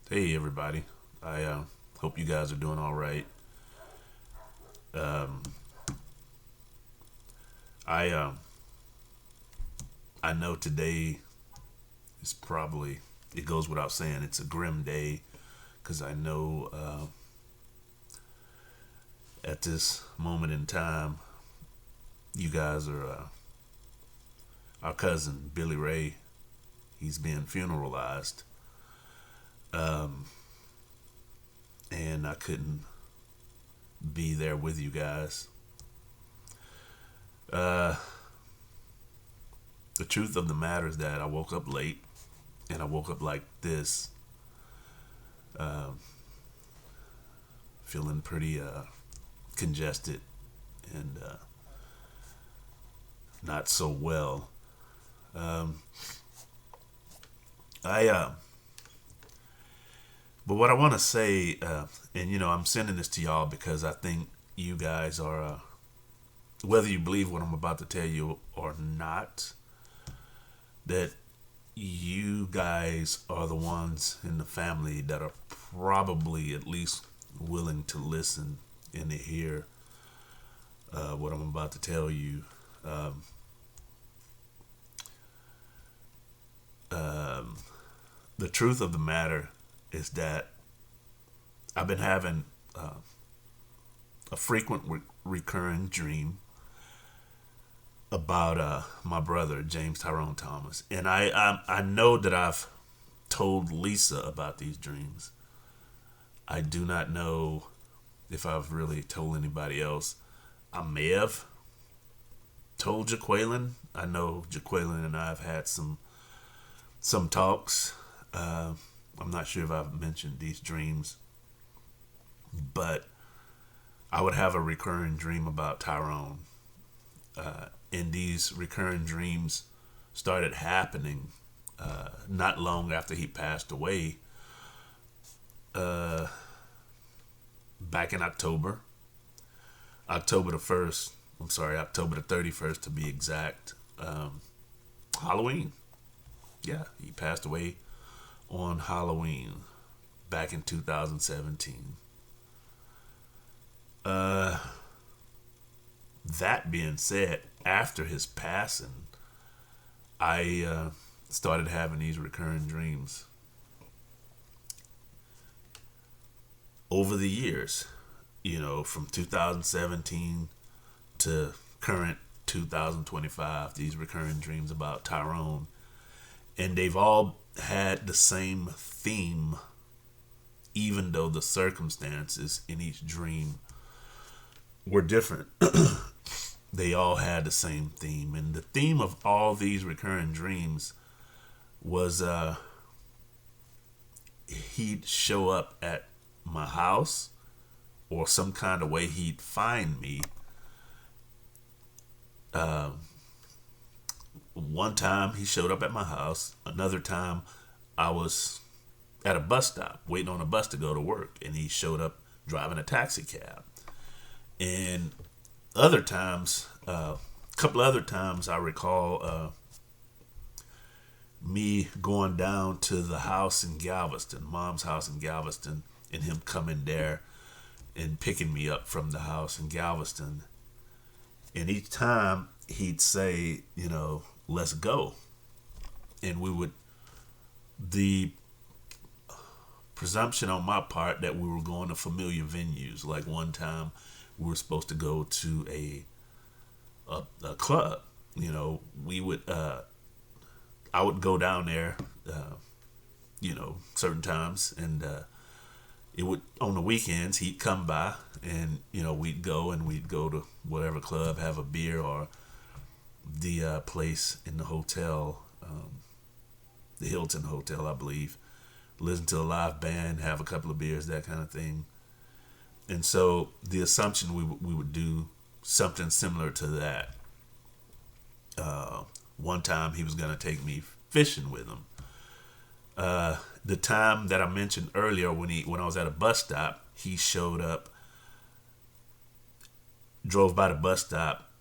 Hey everybody, I hope you guys are doing all right. Um, I I know today is probably it goes without saying it's a grim day because I know at this moment in time you guys are our cousin Billy Ray. He's being funeralized, um, and I couldn't be there with you guys. Uh, the truth of the matter is that I woke up late and I woke up like this, um, feeling pretty congested and not so well. Um, I but what I want to say, and I'm sending this to y'all because I think you guys are, whether you believe what I'm about to tell you or not, that you guys are the ones in the family that are probably at least willing to listen and to hear what I'm about to tell you. Um, um, the truth of the matter is that I've been having a frequent recurring dream about my brother James Tyrone Thomas, and I know that I've told Lisa about these dreams. I do not know if I've really told anybody else. I may have told Jaqueline. I know Jaqueline and I have had some talks. Uh, I'm not sure if I've mentioned these dreams, but I would have a recurring dream about Tyrone. And these recurring dreams started happening not long after he passed away, uh, back in October. October the 1st. I'm sorry, October the 31st to be exact. Halloween. Yeah, he passed away on Halloween back in 2017. Uh, that being said, after his passing, I started having these recurring dreams over the years. From 2017 to current 2025, these recurring dreams about Tyrone, and they've all had the same theme, even though the circumstances in each dream were different. They all had the same theme, and the theme of all these recurring dreams was he'd show up at my house, or some kind of way he'd find me. One time he showed up at my house. Another time I was at a bus stop waiting on a bus to go to work, and he showed up driving a taxi cab. And other times, a couple other times, I recall me going down to the house in Galveston, mom's house in Galveston, and him coming there and picking me up from the house in Galveston. And each time he'd say, let's go. And the presumption on my part that we were going to familiar venues. Like one time we were supposed to go to a club. We would, I would go down there, certain times, and it would on the weekends he'd come by, and we'd go to whatever club, have a beer, or the place in the hotel, the Hilton Hotel, I believe. Listen to a live band, have a couple of beers, that kind of thing. And so the assumption we would do something similar to that. One time he was going to take me fishing with him. The time that I mentioned earlier, when I was at a bus stop, he showed up, drove by the bus stop,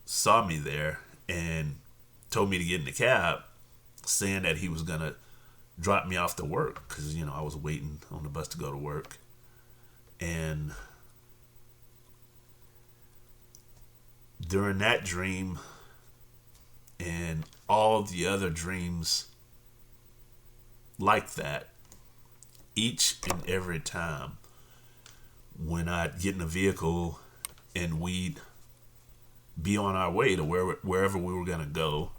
saw me there, and told me to get in the cab, saying that he was gonna dropped me off to work because, I was waiting on the bus to go to work. And during that dream and all the other dreams like that, each and every time when I'd get in a vehicle and we'd be on our way to wherever we were going to go,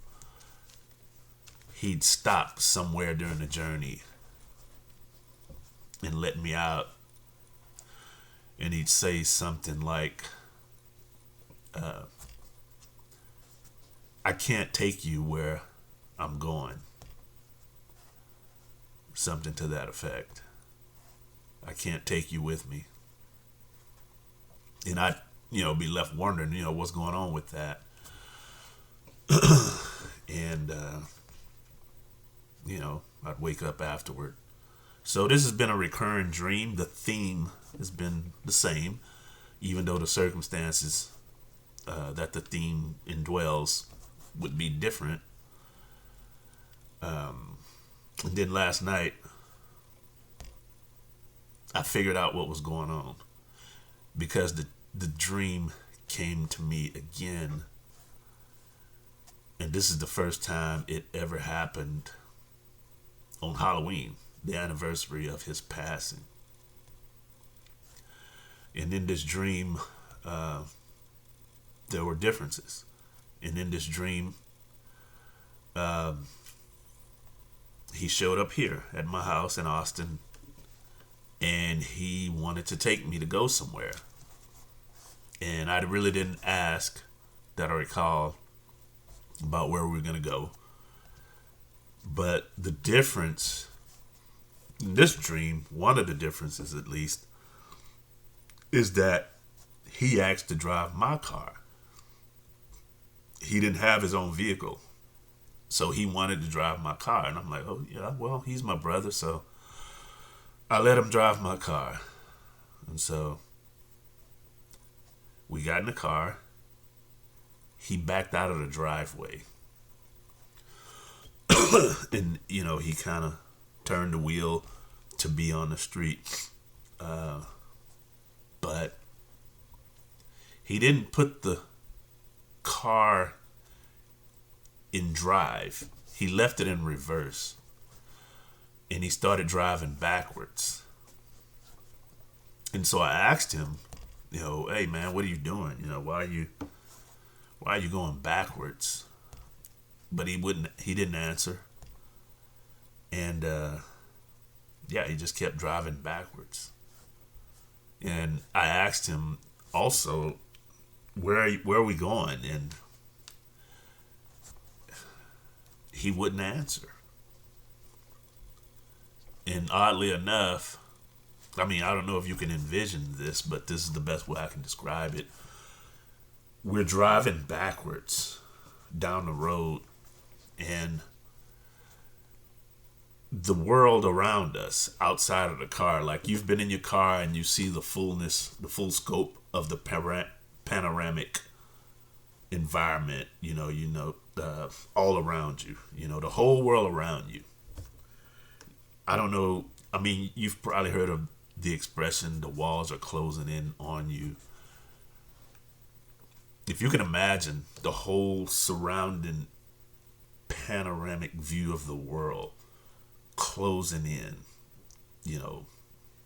he'd stop somewhere during the journey and let me out. And he'd say something like, I can't take you where I'm going. Something to that effect. I can't take you with me. And I'd, be left wondering, what's going on with that. And, I'd wake up afterward. So this has been a recurring dream. The theme has been the same, even though the circumstances that the theme indwells would be different. And then last night, I figured out what was going on because the dream came to me again. And this is the first time it ever happened on Halloween, the anniversary of his passing. And in this dream, there were differences. And in this dream, he showed up here at my house in Austin, and he wanted to take me to go somewhere. And I really didn't ask, that I recall, about where we were going to go. But the difference in this dream, one of the differences at least, is that he asked to drive my car. He didn't have his own vehicle, so he wanted to drive my car. And I'm like, oh yeah, well, he's my brother, so I let him drive my car. And so we got in the car. He backed out of the driveway. And, he kind of turned the wheel to be on the street. But he didn't put the car in drive. He left it in reverse. And he started driving backwards. And so I asked him, hey man, what are you doing? Why are you going backwards? But he didn't answer. And he just kept driving backwards. And I asked him also, where are we going? And he wouldn't answer. And oddly enough, I don't know if you can envision this, but this is the best way I can describe it. We're driving backwards down the road, and the world around us outside of the car, like you've been in your car and you see the full scope of the panoramic environment, all around you, the whole world around you. I don't know. You've probably heard of the expression, the walls are closing in on you. If you can imagine the whole surrounding panoramic view of the world closing in,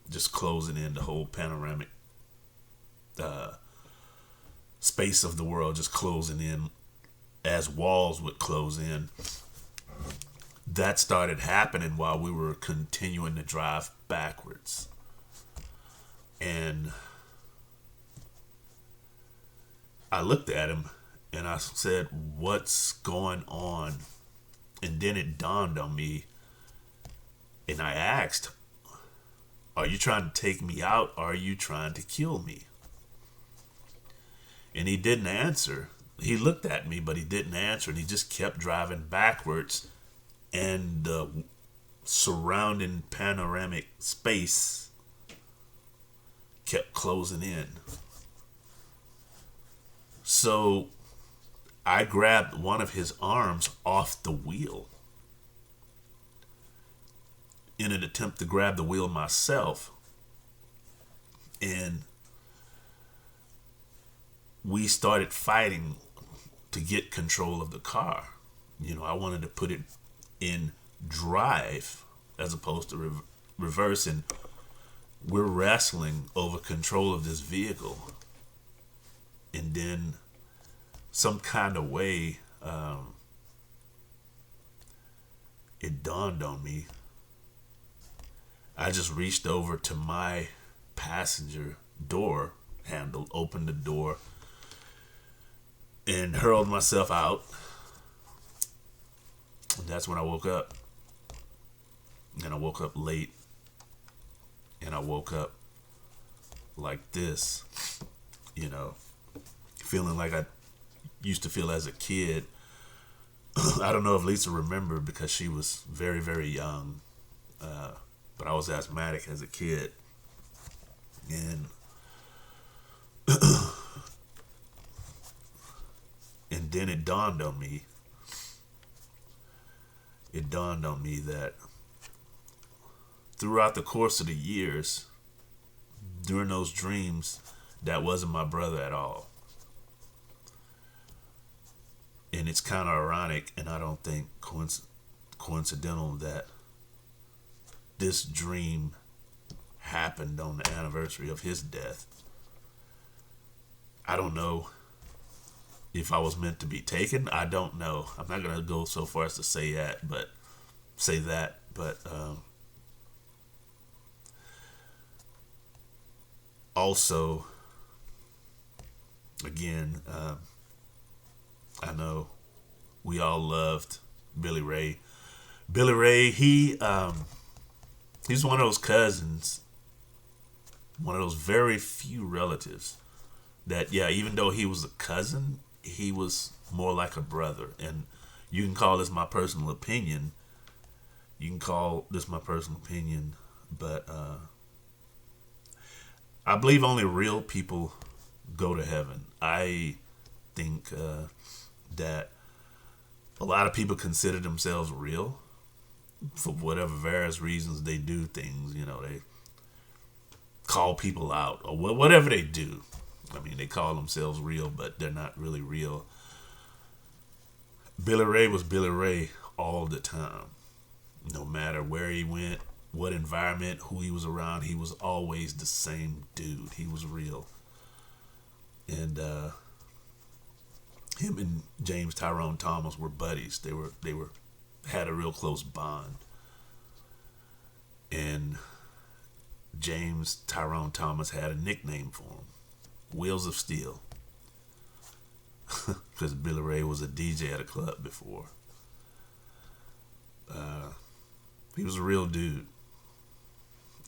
just closing in the whole panoramic space of the world, just closing in as walls would close in. That started happening while we were continuing to drive backwards. And I looked at him and I said, what's going on? And then it dawned on me, and I asked, are you trying to take me out? Or are you trying to kill me? And he didn't answer. He looked at me, but he didn't answer. And he just kept driving backwards. And the surrounding panoramic space kept closing in. So I grabbed one of his arms off the wheel. in an attempt to grab the wheel myself. And we started fighting to get control of the car. I wanted to put it in drive as opposed to reverse, and we're wrestling over control of this vehicle. And then some kind of way, it dawned on me. I just reached over to my passenger door handle, opened the door, and hurled myself out. And that's when I woke up. And I woke up late. And I woke up like this, feeling like I used to feel as a kid. I don't know if Lisa remembered because she was very, very young. But I was asthmatic as a kid. And and then it dawned on me. That throughout the course of the years, during those dreams, that wasn't my brother at all. And it's kind of ironic, and I don't think coincidental that this dream happened on the anniversary of his death. I don't know if I was meant to be taken. I don't know. I'm not going to go so far as to say that, but also, again, I know we all loved Billy Ray. Billy Ray, he's one of those cousins, one of those very few relatives that, even though he was a cousin, he was more like a brother. And you can call this my personal opinion. But I believe only real people go to heaven. I think that a lot of people consider themselves real for whatever various reasons. They do things, they call people out or whatever they do. I mean, they call themselves real, but they're not really real. Billy Ray was Billy Ray all the time. No matter where he went, what environment, who he was around, he was always the same dude. He was real. And him and James Tyrone Thomas were buddies. They had a real close bond. And James Tyrone Thomas had a nickname for him, Wheels of Steel. Because Billy Ray was a DJ at a club before. He was a real dude.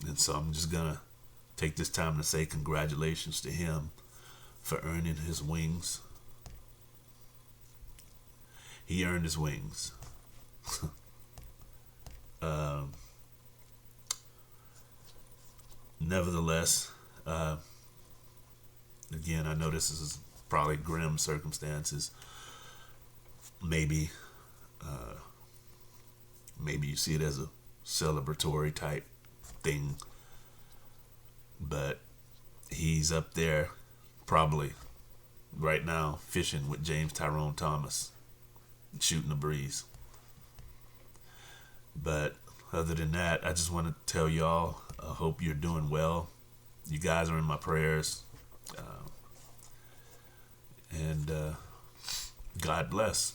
And so I'm just going to take this time to say congratulations to him for earning his wings. He earned his wings. Nevertheless, again, I know this is probably grim circumstances. Maybe you see it as a celebratory type thing, but he's up there probably right now fishing with James Tyrone Thomas, shooting the breeze. But other than that, I just want to tell y'all, I hope you're doing well. You guys are in my prayers. And God bless.